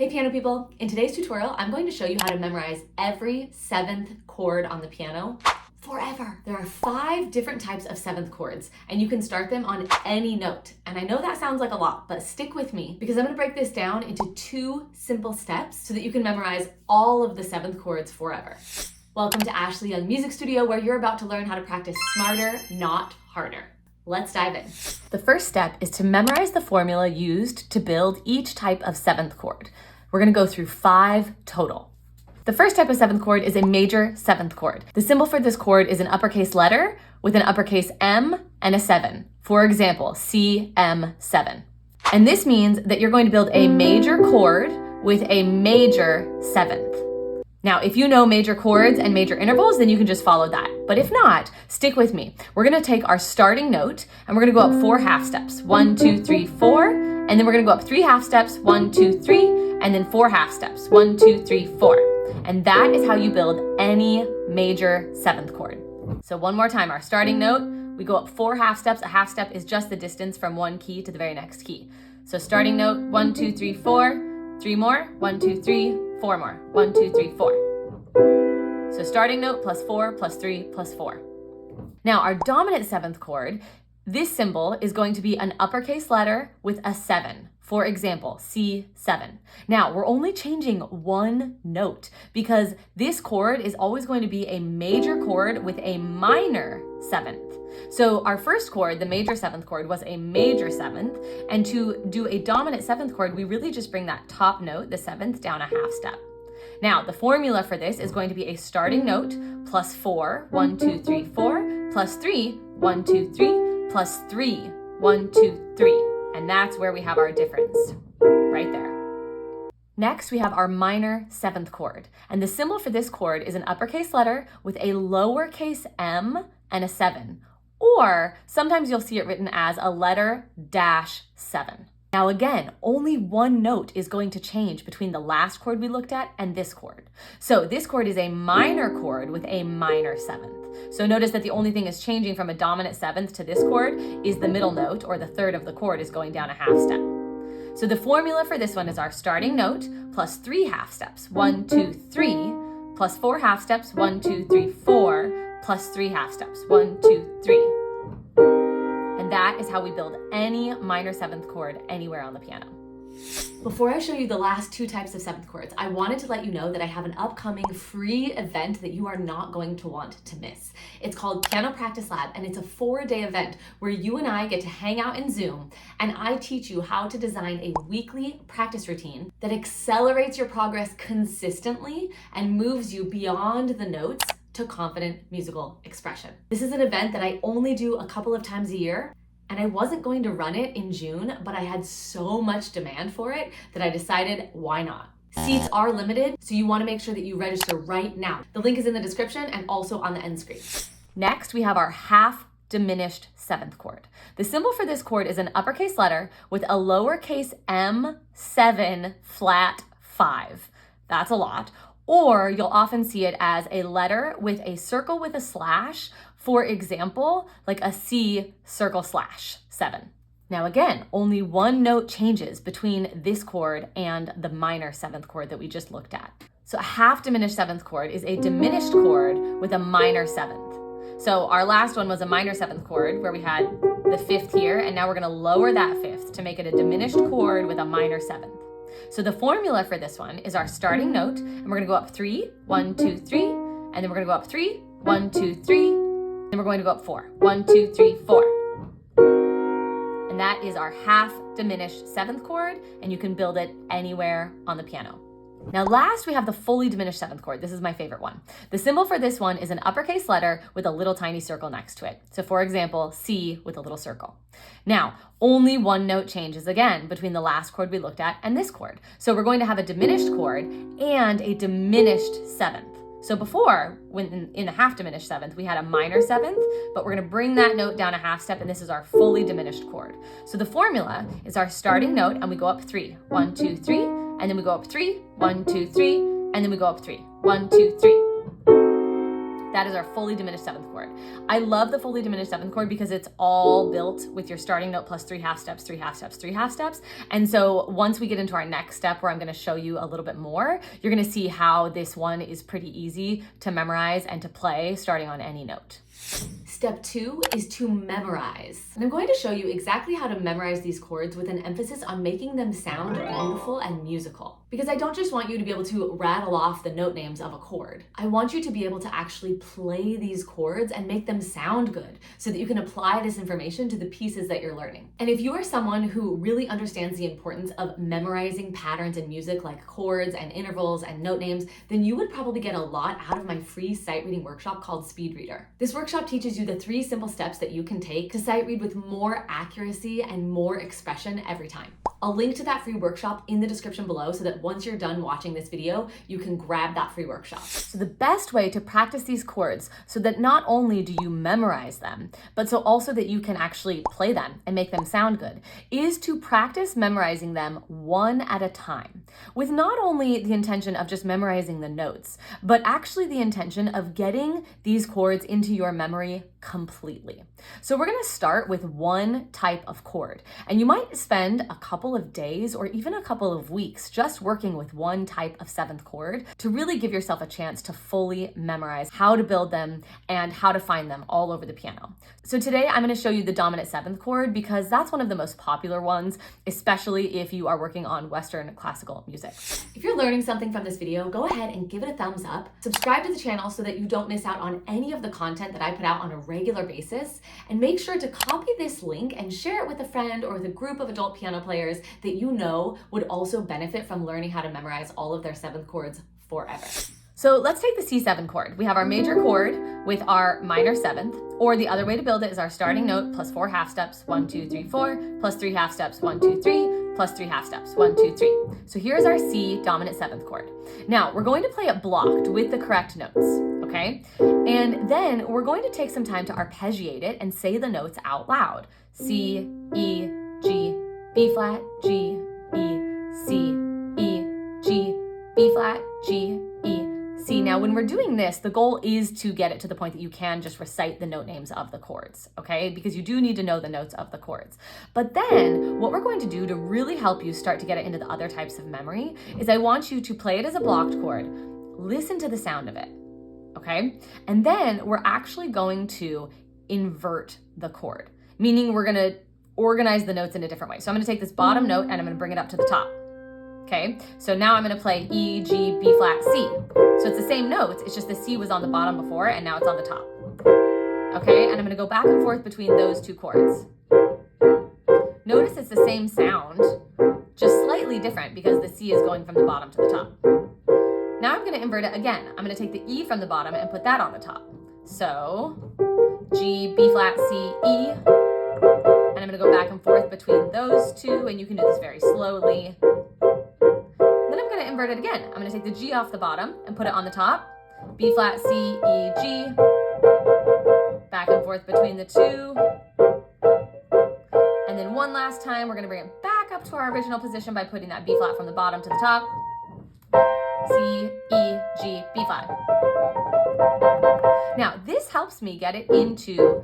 Hey piano people, in today's tutorial, I'm going to show you how to memorize every seventh chord on the piano forever. There are 5 different types of seventh chords, and you can start them on any note. And I know that sounds like a lot, but stick with me because I'm gonna break this down into 2 simple steps so that you can memorize all of the seventh chords forever. Welcome to Ashley Young Music Studio, where you're about to learn how to practice smarter, not harder. Let's dive in. The first step is to memorize the formula used to build each type of seventh chord. We're gonna go through 5 total. The first type of seventh chord is a major seventh chord. The symbol for this chord is an uppercase letter with an uppercase M and a 7. For example, CM7. And this means that you're going to build a major chord with a major seventh. Now, if you know major chords and major intervals, then you can just follow that. But if not, stick with me. We're gonna take our starting note and we're gonna go up 4 half steps. 1, 2, 3, 4. And then we're gonna go up 3 half steps. 1, 2, 3. And then 4 half steps. 1, 2, 3, 4. And that is how you build any major seventh chord. So one more time, our starting note, we go up 4 half steps. A half step is just the distance from one key to the very next key. So starting note, 1, 2, 3, 4. 3 more. 1, 2, 3. 4 more. 1, 2, 3, 4. So starting note plus 4 plus 3 plus 4. Now our dominant seventh chord, this symbol is going to be an uppercase letter with a 7. For example, C7. Now we're only changing one note because this chord is always going to be a major chord with a minor seventh. So our first chord, the major seventh chord, was a major seventh, and to do a dominant seventh chord, we really just bring that top note, the 7th, down a half step. Now, the formula for this is going to be a starting note plus 4, 1, 2, 3, 4, plus 3, 1, 2, 3, plus 3, 1, 2, 3. And that's where we have our difference, right there. Next, we have our minor seventh chord. And the symbol for this chord is an uppercase letter with a lowercase m and a 7. Or sometimes you'll see it written as a letter dash 7. Now again, only one note is going to change between the last chord we looked at and this chord. So this chord is a minor chord with a minor 7th. So notice that the only thing is changing from a dominant 7th to this chord is the middle note, or the 3rd of the chord is going down a half step. So the formula for this one is our starting note plus 3 half steps. 1, 2, 3, plus 4 half steps. 1, 2, 3, 4, plus 3 half steps. 1, 2, 3. And that is how we build any minor seventh chord anywhere on the piano. Before I show you the last 2 types of seventh chords, I wanted to let you know that I have an upcoming free event that you are not going to want to miss. It's called Piano Practice Lab, and it's a 4-day event where you and I get to hang out in Zoom, and I teach you how to design a weekly practice routine that accelerates your progress consistently and moves you beyond the notes to confident musical expression. This is an event that I only do a couple of times a year, and I wasn't going to run it in June, but I had so much demand for it that I decided, why not? Seats are limited, so you wanna make sure that you register right now. The link is in the description and also on the end screen. Next, we have our half diminished seventh chord. The symbol for this chord is an uppercase letter with a lowercase m7 flat 5. That's a lot. Or you'll often see it as a letter with a circle with a slash, for example, like a C circle slash 7. Now again, only one note changes between this chord and the minor seventh chord that we just looked at. So a half diminished seventh chord is a diminished chord with a minor 7th. So our last one was a minor 7th chord where we had the 5th here, and now we're gonna lower that 5th to make it a diminished chord with a minor 7th. So the formula for this one is our starting note, and we're gonna go up 3, 1, 2, 3, and then we're gonna go up 3, 1, 2, 3, then we're going to go up 4, 1, 2, 3, 4. And that is our half diminished seventh chord, and you can build it anywhere on the piano. Now last, we have the fully diminished seventh chord. This is my favorite one. The symbol for this one is an uppercase letter with a little tiny circle next to it. So for example, C with a little circle. Now, only one note changes again between the last chord we looked at and this chord. So we're going to have a diminished chord and a diminished 7th. So before, when in the half diminished 7th, we had a minor 7th, but we're gonna bring that note down a half step, and this is our fully diminished chord. So the formula is our starting note, and we go up 3, 1, 2, 3, and then we go up 3, 1, 2, 3, and then we go up 3, 1, 2, 3. That is our fully diminished seventh chord. I love the fully diminished seventh chord because it's all built with your starting note plus 3 half steps, 3 half steps, 3 half steps. And so once we get into our next step where I'm gonna show you a little bit more, you're gonna see how this one is pretty easy to memorize and to play starting on any note. Step 2 is to memorize. And I'm going to show you exactly how to memorize these chords with an emphasis on making them sound beautiful and musical. Because I don't just want you to be able to rattle off the note names of a chord. I want you to be able to actually play these chords and make them sound good so that you can apply this information to the pieces that you're learning. And if you are someone who really understands the importance of memorizing patterns in music like chords and intervals and note names, then you would probably get a lot out of my free sight reading workshop called Speed Reader. This workshop teaches you the 3 simple steps that you can take to sight read with more accuracy and more expression every time. I'll link to that free workshop in the description below so that once you're done watching this video, you can grab that free workshop. So the best way to practice these chords so that not only do you memorize them, but so also that you can actually play them and make them sound good, is to practice memorizing them one at a time, with not only the intention of just memorizing the notes, but actually the intention of getting these chords into your memory completely. So we're gonna start with one type of chord, and you might spend a couple of days or even a couple of weeks just working with one type of 7th chord to really give yourself a chance to fully memorize how to build them and how to find them all over the piano. So today I'm gonna show you the dominant 7th chord because that's one of the most popular ones, especially if you are working on Western classical music. If you're learning something from this video, go ahead and give it a thumbs up, subscribe to the channel so that you don't miss out on any of the content that I put out on a regular basis, and make sure to copy this link and share it with a friend or with a group of adult piano players that you know would also benefit from learning how to memorize all of their 7th chords forever. So let's take the C7 chord. We have our major chord with our minor 7th, or the other way to build it is our starting note plus 4 half steps, 1, 2, 3, 4, plus 3 half steps, 1, 2, 3, plus 3 half steps, 1, 2, 3. So here's our C dominant 7th chord. Now we're going to play it blocked with the correct notes. Okay, and then we're going to take some time to arpeggiate it and say the notes out loud. C, E, G, B flat, G, E, C, E, G, B flat, G, E, C. Now, when we're doing this, the goal is to get it to the point that you can just recite the note names of the chords, okay? Because you do need to know the notes of the chords. But then what we're going to do to really help you start to get it into the other types of memory is I want you to play it as a blocked chord, listen to the sound of it. Okay, and then we're actually going to invert the chord, meaning we're gonna organize the notes in a different way. So I'm gonna take this bottom note and I'm gonna bring it up to the top. Okay, so now I'm gonna play E, G, B flat, C. So it's the same notes, it's just the C was on the bottom before and now it's on the top. Okay, and I'm gonna go back and forth between those 2 chords. Notice it's the same sound, just slightly different because the C is going from the bottom to the top. Now I'm going to invert it again. I'm going to take the E from the bottom and put that on the top. So G, B flat, C, E. And I'm going to go back and forth between those 2, and you can do this very slowly. Then I'm going to invert it again. I'm going to take the G off the bottom and put it on the top. B flat, C, E, G. Back and forth between the 2. And then one last time, we're going to bring it back up to our original position by putting that B flat from the bottom to the top. C, E, G, B flat. Now, this helps me get it into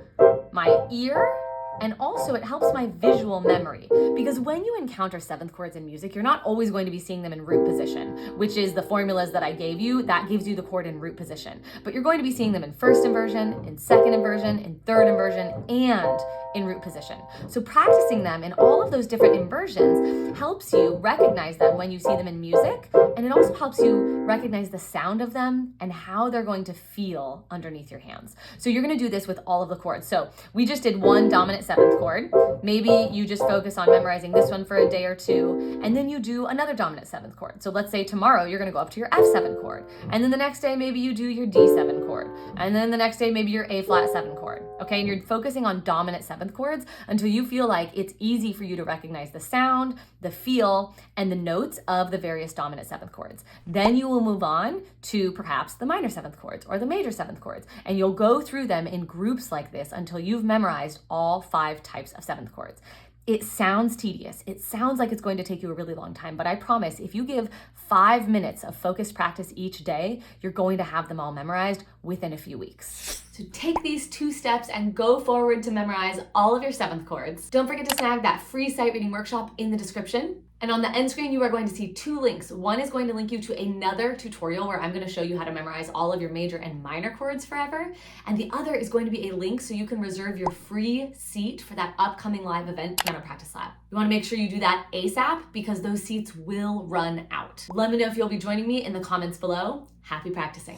my ear, and also it helps my visual memory, because when you encounter 7th chords in music, you're not always going to be seeing them in root position, which is the formulas that I gave you, that gives you the chord in root position. But you're going to be seeing them in 1st inversion, in 2nd inversion, in 3rd inversion, and in root position. So practicing them in all of those different inversions helps you recognize them when you see them in music, and it also helps you recognize the sound of them and how they're going to feel underneath your hands. So you're going to do this with all of the chords. So we just did one dominant 7th chord. Maybe you just focus on memorizing this one for a day or 2, and then you do another dominant 7th chord. So let's say tomorrow you're going to go up to your F7 chord, and then the next day maybe you do your D7 chord, and then the next day maybe your A flat 7 chord. Okay, and you're focusing on dominant 7th chords until you feel like it's easy for you to recognize the sound, the feel, and the notes of the various dominant 7th chords. Then you will move on to perhaps the minor 7th chords or the major 7th chords, and you'll go through them in groups like this until you've memorized all 5 types of 7th chords. It sounds tedious. It sounds like it's going to take you a really long time, but I promise if you give 5 minutes of focused practice each day, you're going to have them all memorized within a few weeks. So take these 2 steps and go forward to memorize all of your 7th chords. Don't forget to snag that free sight reading workshop in the description. And on the end screen, you are going to see 2 links. One is going to link you to another tutorial where I'm going to show you how to memorize all of your major and minor chords forever. And the other is going to be a link so you can reserve your free seat for that upcoming live event, Piano Practice Lab. You want to make sure you do that ASAP because those seats will run out. Let me know if you'll be joining me in the comments below. Happy practicing.